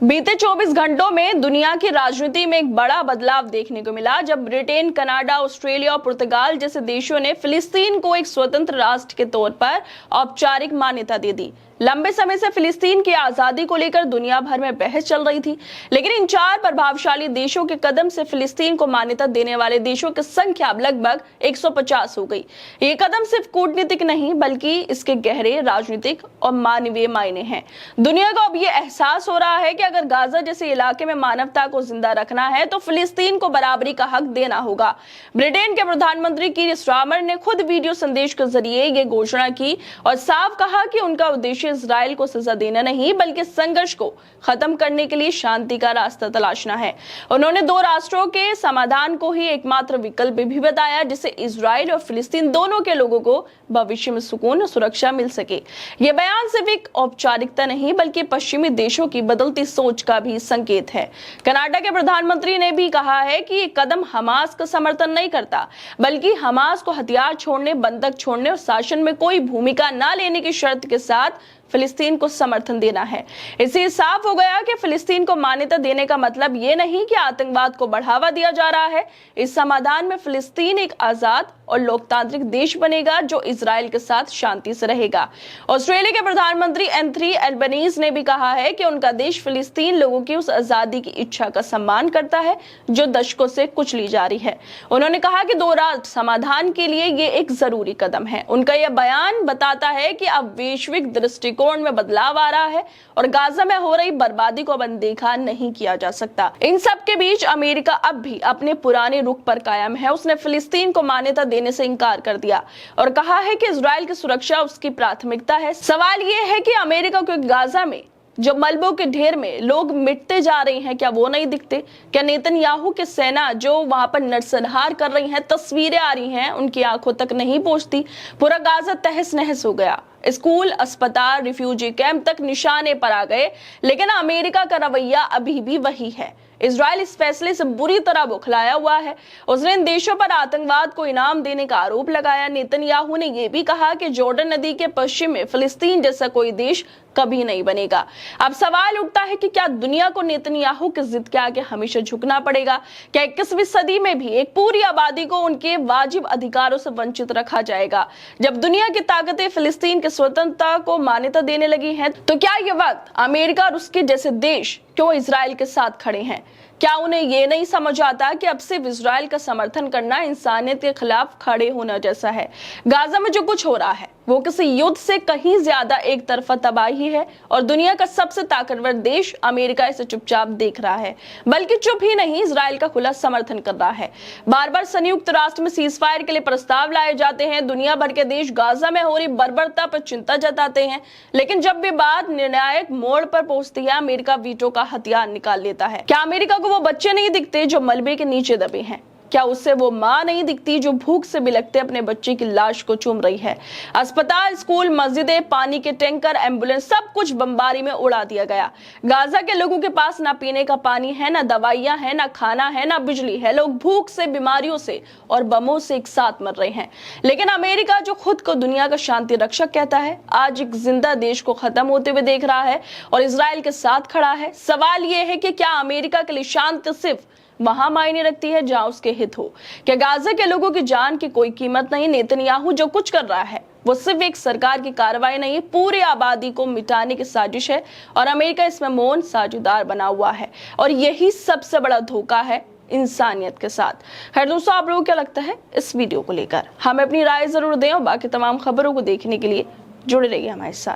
बीते 24 घंटों में दुनिया की राजनीति में एक बड़ा बदलाव देखने को मिला जब ब्रिटेन, कनाडा, ऑस्ट्रेलिया और पुर्तगाल जैसे देशों ने फिलिस्तीन को एक स्वतंत्र राष्ट्र के तौर पर औपचारिक मान्यता दे दी। लंबे समय से फिलिस्तीन की आजादी को लेकर दुनिया भर में बहस चल रही थी, लेकिन इन 4 प्रभावशाली देशों के कदम से फिलिस्तीन को मान्यता देने वाले देशों की संख्या अब लगभग 150 हो गई। ये कदम सिर्फ कूटनीतिक नहीं बल्कि इसके गहरे राजनीतिक और मानवीय मायने हैं। दुनिया को अब ये एहसास हो रहा है कि अगर गाजा जैसे इलाके में मानवता को जिंदा रखना है तो फिलिस्तीन को बराबरी का हक देना होगा। ब्रिटेन के प्रधानमंत्री कीर स्टारमर ने खुद वीडियो संदेश के जरिए ये घोषणा की और साफ कहा कि उनका उद्देश्य इजराइल को सजा देना नहीं बल्कि संघर्ष को खत्म करने के लिए शांति का रास्ता तलाशना है। उन्होंने 2 राष्ट्रों के समाधान को ही एकमात्र विकल्प भी बताया जिससे इजराइल और फिलिस्तीन दोनों के लोगों को भविष्य में सुकून और सुरक्षा मिल सके। यह बयान सिर्फ एक औपचारिकता नहीं बल्कि पश्चिमी देशों की बदलती सोच का भी संकेत है। कनाडा के प्रधानमंत्री ने भी कहा है कि ये कदम हमास का समर्थन नहीं करता बल्कि हमास को हथियार छोड़ने, बंधक छोड़ने और शासन में कोई भूमिका न लेने की शर्त के साथ फिलिस्तीन को समर्थन देना है। इससे साफ हो गया कि फिलिस्तीन को मान्यता देने का मतलब ये नहीं कि आतंकवाद को बढ़ावा दिया जा रहा है। इस समाधान में फिलिस्तीन एक आजाद और लोकतांत्रिक देश बनेगा जो इजराइल के साथ शांति से रहेगा। ऑस्ट्रेलिया के प्रधानमंत्री एंथनी एल्बनीज ने भी कहा है कि उनका देश फिलिस्तीन लोगों की उस आजादी की इच्छा का सम्मान करता है जो दशकों से कुचली जा रही है। उन्होंने कहा कि 2 राष्ट्र समाधान के लिए ये एक जरूरी कदम है। उनका यह बयान बताता है कि अब वैश्विक दृष्टिकोण में बदलाव आ रहा है और गाजा में हो रही बर्बादी को अनदेखा नहीं किया जा सकता। इन सब के बीच अमेरिका अब भी अपने पुराने रुख पर कायम है। उसने फिलिस्तीन को मान्यता देने से इनकार कर दिया और कहा है कि इजराइल की सुरक्षा उसकी प्राथमिकता है। सवाल यह है कि अमेरिका को गाजा में जो मलबों के ढेर में लोग मिटते जा रहे हैं, क्या वो नहीं दिखते? क्या नेतन्याहू की सेना जो वहां पर नरसंहार कर रही है, तस्वीरें आ रही हैं, उनकी आंखों तक नहीं पहुंचती? पूरा गाजा तहस नहस हो गया। स्कूल, अस्पताल, रिफ्यूजी कैंप तक निशाने पर आ गए, लेकिन अमेरिका का रवैया अभी भी वही है। इजराइल इस फैसले से बुरी तरह बौखलाया हुआ है। उसने इन देशों पर आतंकवाद को इनाम देने का आरोप लगाया। नेतन्याहू ने यह भी कहा कि जॉर्डन नदी के पश्चिम में फिलिस्तीन जैसा कोई देश कभी नहीं बनेगा। अब सवाल उठता है कि क्या दुनिया को नेतन्याहू की जिद के आगे हमेशा झुकना पड़ेगा? क्या 21वीं सदी में भी एक पूरी आबादी को उनके वाजिब अधिकारों से वंचित रखा जाएगा? जब दुनिया की ताकतें फिलिस्तीन की स्वतंत्रता को मान्यता देने लगी हैं, तो क्या ये वक्त अमेरिका और उसके जैसे देश क्यों इजराइल के साथ खड़े हैं? क्या उन्हें ये नहीं समझ आता कि अब सिर्फ इजराइल का समर्थन करना इंसानियत के खिलाफ खड़े होना जैसा है? गाजा में जो कुछ हो रहा है वो किसी युद्ध से कहीं ज्यादा एक तरफा तबाही है और दुनिया का सबसे ताकतवर देश अमेरिका इसे चुपचाप देख रहा है, बल्कि चुप ही नहीं, इजराइल का खुला समर्थन कर रहा है। बार बार संयुक्त राष्ट्र में सीज फायर के लिए प्रस्ताव लाए जाते हैं। दुनिया भर के देश गाजा में हो रही बर्बरता पर चिंता जताते हैं, लेकिन जब भी बात निर्णायक मोड़ पर पहुंचती है, अमेरिका वीटो का हथियार निकाल लेता है। क्या अमेरिका को वो बच्चे नहीं दिखते जो मलबे के नीचे दबे हैं? क्या उससे वो मां नहीं दिखती जो भूख से बिलखते अपने बच्चे की लाश को चूम रही है? अस्पताल, स्कूल, मस्जिदें, पानी के टैंकर, एम्बुलेंस, सब कुछ बमबारी में उड़ा दिया गया। गाजा के लोगों के पास ना पीने का पानी है, ना दवाइयां हैं, ना खाना है, ना बिजली है। लोग भूख से, बीमारियों से और बमों से एक साथ मर रहे हैं। लेकिन अमेरिका जो खुद को दुनिया का शांति रक्षक कहता है, आज एक जिंदा देश को खत्म होते हुए देख रहा है और इजराइल के साथ खड़ा है। सवाल यह है कि क्या अमेरिका के लिए शांति सिर्फ वहां मायने रखती है जहां उसके हित हो? क्या गाजा के लोगों की जान की कोई कीमत नहीं? नेतन्याहू जो कुछ कर रहा है वो सिर्फ एक सरकार की कार्रवाई नहीं, पूरी आबादी को मिटाने की साजिश है और अमेरिका इसमें मौन साझेदार बना हुआ है और यही सबसे बड़ा धोखा है इंसानियत के साथ। खैर दोस्तों, आप लोगों को क्या लगता है इस वीडियो को लेकर? हमें अपनी राय जरूर दें और बाकी तमाम खबरों को देखने के लिए जुड़े रहिए हमारे साथ।